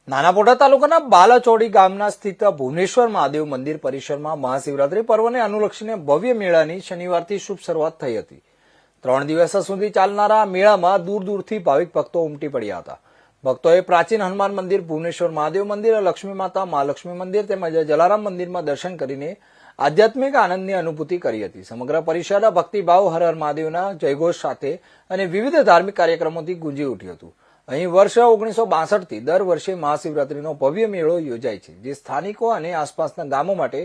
નાનાપોટા તાલુકાના બાલાચોડી ગામના સ્થિત ભુવનેશ્વર મહાદેવ મંદિર પરિસરમાં મહાશિવરાત્રી પર્વને અનુલક્ષીને ભવ્ય મેળાની શનિવારથી શુભ શરૂઆત થઈ હતી। 3 દિવસ સુધી ચાલનારા આ મેળામાં દૂર દૂરથી ભાવિક ભક્તો ઉમટી પડ્યા હતા। ભક્તોએ પ્રાચીન હનુમાન મંદિર, ભુવનેશ્વર મહાદેવ મંદિર, લક્ષ્મી માતા, મહાલક્ષ્મી મંદિર તેમજ જલારામ મંદિરમાં દર્શન કરીને આધ્યાત્મિક આનંદની અનુભૂતિ કરી હતી। સમગ્ર પરિસર ભક્તિભાવ, હર હર મહાદેવના જયઘોષ સાથે અને વિવિધ ધાર્મિક કાર્યક્રમોથી ગુંજી ઉઠ્યું હતું। અહીં વર્ષ 1962થી દર વર્ષે મહાશિવરાત્રીનો ભવ્ય મેળો યોજાય છે, જે સ્થાનિકો અને આસપાસના ગામો માટે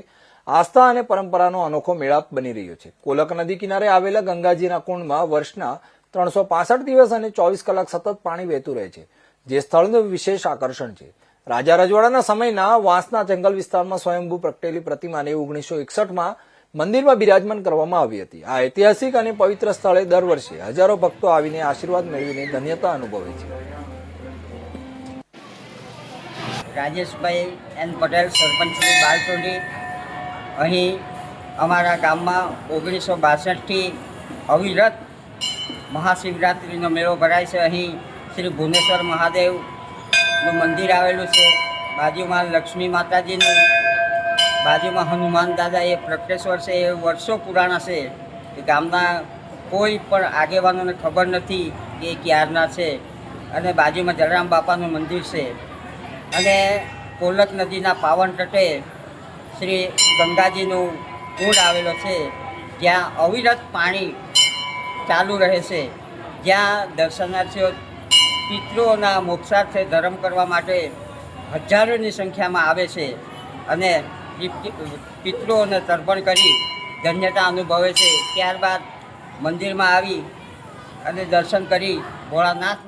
આસ્થા અને પરંપરાનો અનોખો મેળાપ બની રહ્યો છે। કોલક નદી કિનારે આવેલા ગંગાજીના કુંડમાં વર્ષના 365 દિવસ અને 24 કલાક સતત પાણી વહેતું રહે છે, જે સ્થળનું વિશેષ આકર્ષણ છે। રાજા રજવાડાના સમયના વાંસના જંગલ વિસ્તારમાં સ્વયંભૂ પ્રગટેલી પ્રતિમાને 1961માં મંદિરમાં બિરાજમાન કરવામાં આવી હતી। આ ઐતિહાસિક અને પવિત્ર સ્થળે દર વર્ષે હજારો ભક્તો આવીને આશીર્વાદ મેળવીને ધન્યતા અનુભવે છે। રાજેશભાઈ એન પટેલ, સરપંચ શ્રી બાલાચોડી। અહીં અમારા ગામમાં 1962થી અવિરત મહાશિવરાત્રિનો મેળો ભરાય છે। અહીં શ્રી ભુવનેશ્વર મહાદેવનું મંદિર આવેલું છે, બાજુમાં લક્ષ્મી માતાજીનું, બાજુમાં હનુમાન દાદા એ પ્રગટેશ્વર છે। એ વર્ષો પુરાણા છે, એ ગામના કોઈ પણ આગેવાનોને ખબર નથી કે એ ક્યારના છે। અને બાજુમાં જલારામ બાપાનું મંદિર છે અને કોલક નદીના પાવન તટે શ્રી ગંગાજીનું કુંડ આવેલો છે, જ્યાં અવિરત પાણી ચાલુ રહે છે, જ્યાં દર્શનાર્થીઓ પિતૃઓના મોક્ષાર્થે ધર્મ કરવા માટે હજારોની સંખ્યામાં આવે છે અને પિતૃઓને તર્પણ કરી ધન્યતા અનુભવે છે। ત્યારબાદ મંદિરમાં આવી અને દર્શન કરી ભોળાનાથ